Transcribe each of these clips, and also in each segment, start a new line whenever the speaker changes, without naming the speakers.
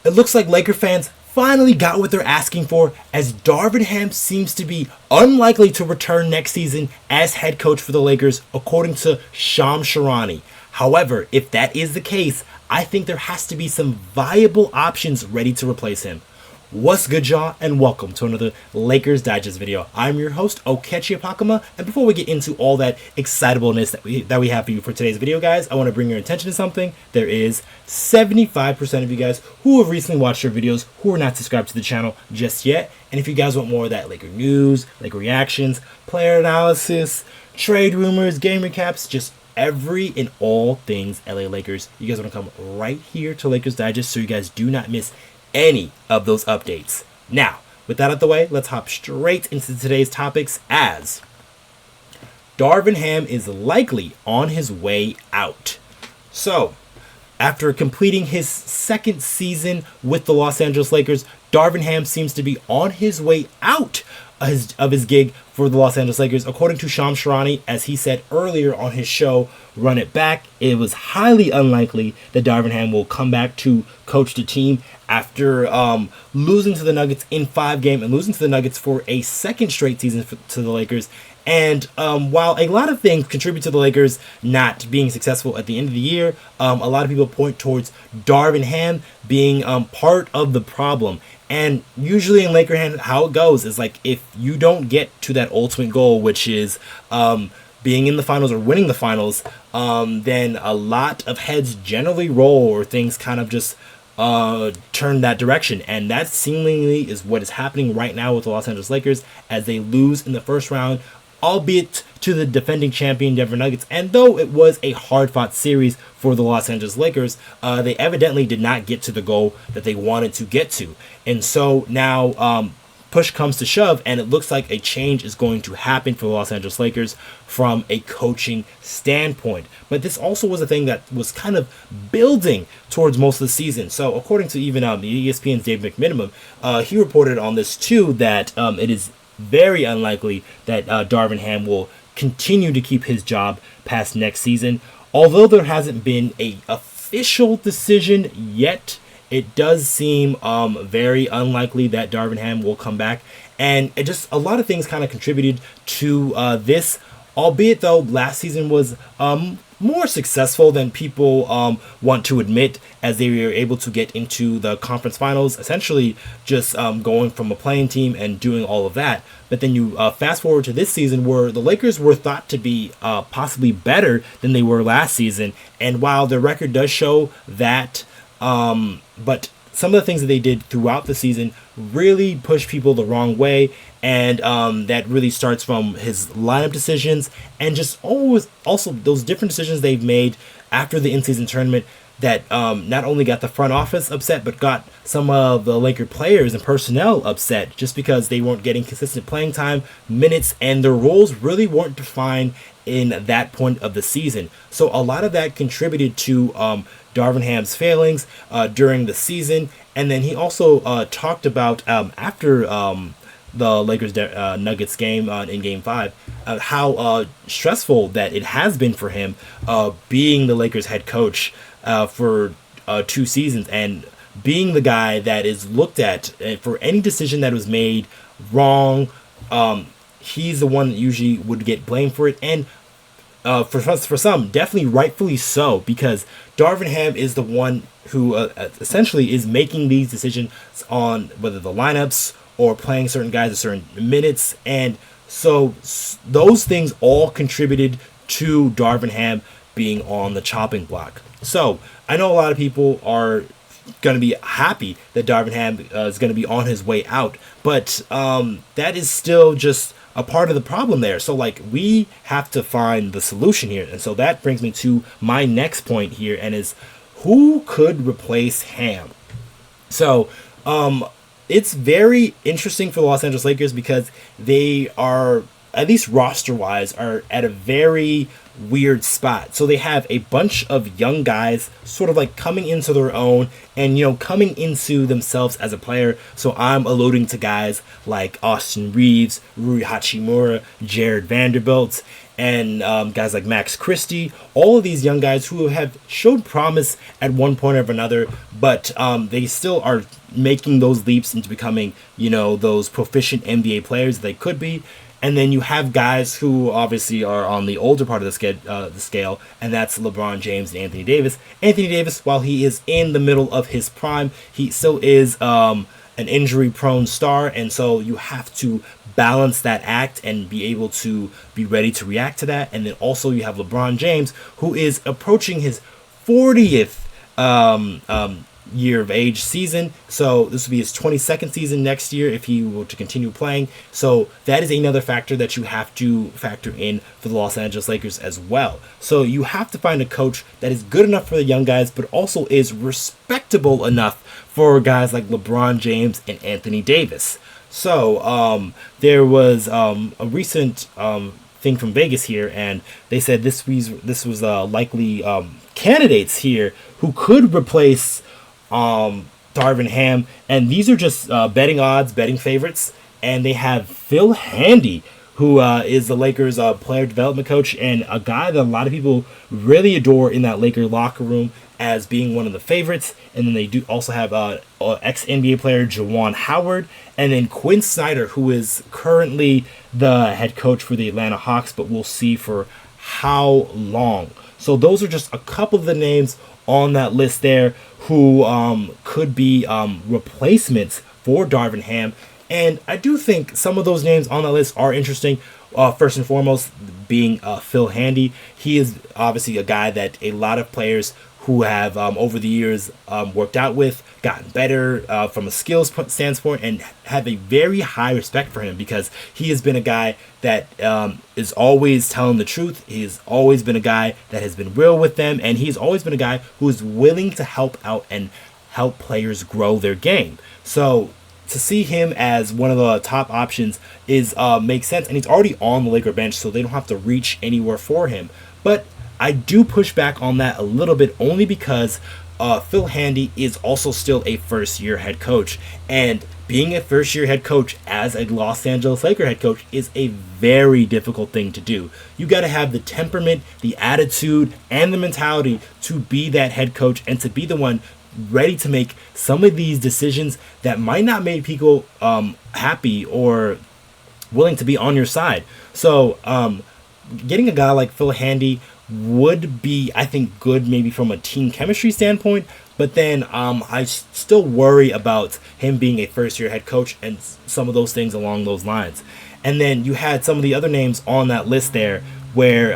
It looks like Laker fans finally got what they're asking for, as Darvin Ham seems to be unlikely to return next season as head coach for the Lakers, according to Shams Charania. However, if that is the case, I think there has to be some viable options ready to replace him. What's good, y'all, and welcome to another Lakers Digest video. I'm your host, Okechi Apakama, and before we get into all that excitableness that we have for you for today's video, guys, I want to bring your attention to something. There is 75% of you guys who have recently watched our videos who are not subscribed to the channel just yet, and if you guys want more of that Laker news, Laker reactions, player analysis, trade rumors, game recaps, just every and all things LA Lakers, you guys want to come right here to Lakers Digest so you guys do not miss any of those updates. Now, with that out of the way, let's hop straight into today's topics, as Darvin Ham is likely on his way out. So, after completing his second season with the Los Angeles Lakers, Darvin Ham seems to be on his way out of his gig for the Los Angeles Lakers, according to Shams Charania. As he said earlier on his show, Run It Back, it was highly unlikely that Darvin Ham will come back to coach the team after losing to the Nuggets in 5 games and losing to the Nuggets for a second straight season to the Lakers. And while a lot of things contribute to the Lakers not being successful at the end of the year, a lot of people point towards Darvin Ham being part of the problem. And usually in Laker hand, how it goes is like, if you don't get to that ultimate goal, which is being in the finals or winning the finals, then a lot of heads generally roll, or things kind of just turn that direction. And that seemingly is what is happening right now with the Los Angeles Lakers, as they lose in the first round, albeit to the defending champion Denver Nuggets. And though it was a hard-fought series for the Los Angeles Lakers, they evidently did not get to the goal that they wanted to get to. And so now push comes to shove, and it looks like a change is going to happen for the Los Angeles Lakers from a coaching standpoint. But this also was a thing that was kind of building towards most of the season. So according to even the ESPN's Dave McMiniman, he reported on this too, that it is very unlikely that Darvin Ham will continue to keep his job past next season. Although there hasn't been a official decision yet, it does seem very unlikely that Darvin Ham will come back. And it just, a lot of things kind of contributed to this, albeit though last season was more successful than people want to admit, as they were able to get into the conference finals, essentially just going from a playing team and doing all of that. But then you fast forward to this season, where the Lakers were thought to be possibly better than they were last season. And while their record does show that, but some of the things that they did throughout the season really pushed people the wrong way. And that really starts from his lineup decisions, and just always also those different decisions they've made after the in-season tournament that not only got the front office upset, but got some of the Laker players and personnel upset, just because they weren't getting consistent playing time, minutes, and their roles really weren't defined in that point of the season. So a lot of that contributed to Darvin Ham's failings during the season. And then he also talked about after the Lakers Nuggets game in Game 5, how stressful that it has been for him being the Lakers head coach for 2 seasons, and being the guy that is looked at for any decision that was made wrong. He's the one that usually would get blamed for it, and for some, definitely rightfully so, because Darvin Ham is the one who essentially is making these decisions on whether the lineups or playing certain guys at certain minutes. And so those things all contributed to Darvin Ham being on the chopping block. So I know a lot of people are going to be happy that Darvin Ham is going to be on his way out, but that is still just a part of the problem there. So like, we have to find the solution here. And so that brings me to my next point here, and is, who could replace Ham? So it's very interesting for the Los Angeles Lakers, because they are, at least roster-wise, are at a very weird spot. So they have a bunch of young guys sort of like coming into their own, and, you know, coming into themselves as a player. So I'm alluding to guys like Austin Reaves, Rui Hachimura, Jared Vanderbilt. and guys like Max Christie, all of these young guys who have showed promise at one point or another, but they still are making those leaps into becoming, those proficient NBA players they could be. And then you have guys who obviously are on the older part of the scale, and that's LeBron James and Anthony Davis. Anthony Davis, while he is in the middle of his prime, he still is an injury-prone star, and so you have to balance that act and be able to be ready to react to that. And then also you have LeBron James, who is approaching his 40th year of age season, so this will be his 22nd season next year if he were to continue playing. So that is another factor that you have to factor in for the Los Angeles Lakers as well. So you have to find a coach that is good enough for the young guys, but also is respectable enough for guys like LeBron James and Anthony Davis. So there was a recent thing from Vegas here, and they said this was likely candidates here who could replace Darvin Ham, and these are just betting favorites, and they have Phil Handy, who is the Lakers player development coach, and a guy that a lot of people really adore in that Laker locker room as being one of the favorites. And then they do also have ex-NBA player Juwan Howard, and then Quinn Snyder, who is currently the head coach for the Atlanta Hawks, but we'll see for how long. So those are just a couple of the names on that list there who could be replacements for Darvin Ham. And I do think some of those names on that list are interesting. First and foremost, being Phil Handy. He is obviously a guy that a lot of players who have over the years worked out with, gotten better from a skills standpoint, and have a very high respect for him because he has been a guy that is always telling the truth. He's always been a guy that has been real with them, and he's always been a guy who is willing to help out and help players grow their game. So to see him as one of the top options is makes sense, and he's already on the Laker bench, so they don't have to reach anywhere for him. But I do push back on that a little bit, only because Phil Handy is also still a first-year head coach, and being a first-year head coach as a Los Angeles Laker head coach is a very difficult thing to do. You got to have the temperament, the attitude, and the mentality to be that head coach and to be the one ready to make some of these decisions that might not make people happy or willing to be on your side. So getting a guy like Phil Handy would be, I think, good maybe from a team chemistry standpoint, but then I still worry about him being a first-year head coach and some of those things along those lines. And then you had some of the other names on that list there where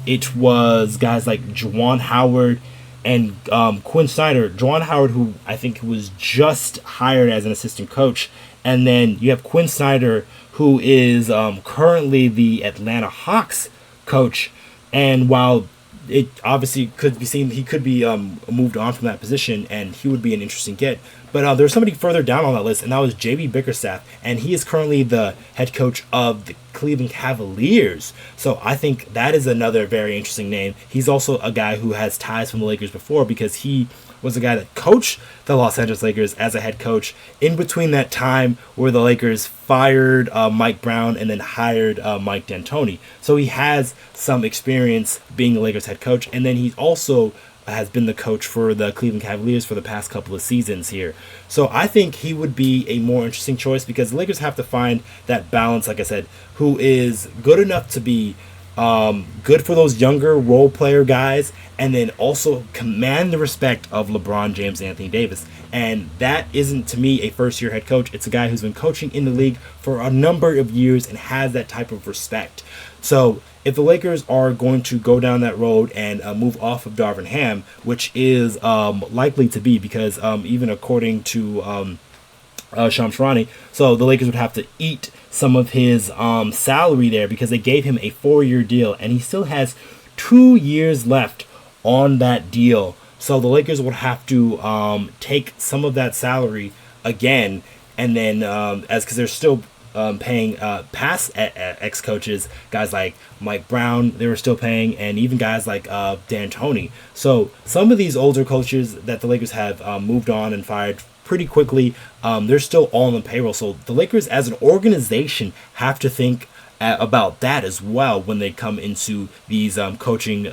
it was guys like Juwan Howard and Quinn Snyder. Juwan Howard, who I think was just hired as an assistant coach, and then you have Quinn Snyder, who is currently the Atlanta Hawks coach. And while it obviously could be seen he could be moved on from that position, and he would be an interesting get. But there's somebody further down on that list, and that was J.B. Bickerstaff, and he is currently the head coach of the Cleveland Cavaliers. So I think that is another very interesting name. He's also a guy who has ties from the Lakers before, because he was a guy that coached the Los Angeles Lakers as a head coach in between that time where the Lakers fired Mike Brown and then hired Mike D'Antoni. So he has some experience being the Lakers head coach, and then he also has been the coach for the Cleveland Cavaliers for the past couple of seasons here. So I think he would be a more interesting choice, because the Lakers have to find that balance, like I said, who is good enough to be good for those younger role player guys, and then also command the respect of LeBron James and Anthony Davis. And that isn't, to me, a first-year head coach. It's a guy who's been coaching in the league for a number of years and has that type of respect. So if the Lakers are going to go down that road and move off of Darvin Ham, which is likely to be, because even according to Shams Charania, so the Lakers would have to eat some of his salary there, because they gave him a 4-year deal, and he still has 2 years left on that deal. So the Lakers would have to take some of that salary again, and then because they're still paying past ex-coaches, guys like Mike Brown, they were still paying, and even guys like D'Antoni. So some of these older coaches that the Lakers have moved on and fired pretty quickly, they're still all on the payroll. So the Lakers as an organization have to think about that as well when they come into these coaching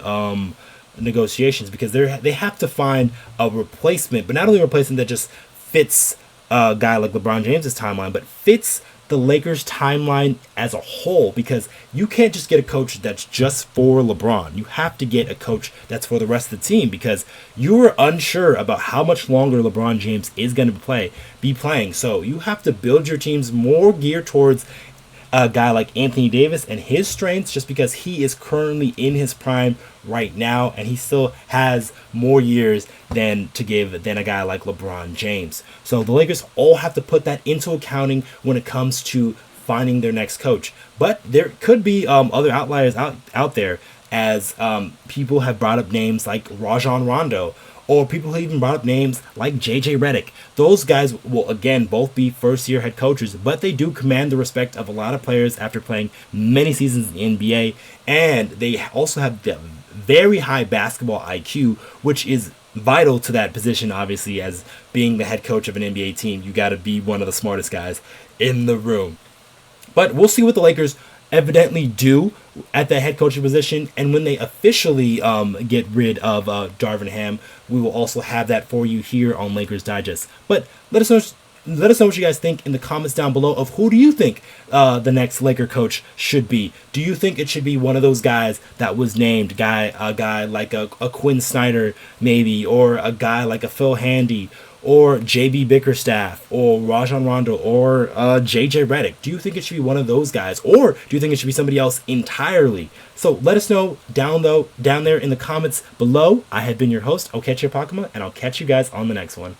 negotiations, because they have to find a replacement, but not only a replacement that just fits a guy like LeBron James's timeline, but fits the Lakers timeline as a whole, because you can't just get a coach that's just for LeBron. You have to get a coach that's for the rest of the team, because you are unsure about how much longer LeBron James is going to be playing. So you have to build your teams more geared towards a guy like Anthony Davis and his strengths, just because he is currently in his prime right now and he still has more years than a guy like LeBron James. So the Lakers all have to put that into accounting when it comes to finding their next coach. But there could be other outliers out there, as people have brought up names like Rajon Rondo, or people who even brought up names like JJ Redick. Those guys will, again, both be first-year head coaches, but they do command the respect of a lot of players after playing many seasons in the NBA, and they also have the very high basketball IQ, which is vital to that position. Obviously, as being the head coach of an NBA team, you got to be one of the smartest guys in the room. But we'll see what the Lakers evidently do at the head coaching position, and when they officially get rid of Darvin Ham, we will also have that for you here on Lakers Digest. But let us know what you guys think in the comments down below of who do you think the next Laker coach should be. Do you think it should be one of those guys that was named, a guy like a Quinn Snyder maybe, or a guy like a Phil Handy, or JB Bickerstaff, or Rajon Rondo, or JJ Redick? Do you think it should be one of those guys, or do you think it should be somebody else entirely? So let us know down there in the comments below. I have been your host, Okechi Apakama, and I'll catch you guys on the next one.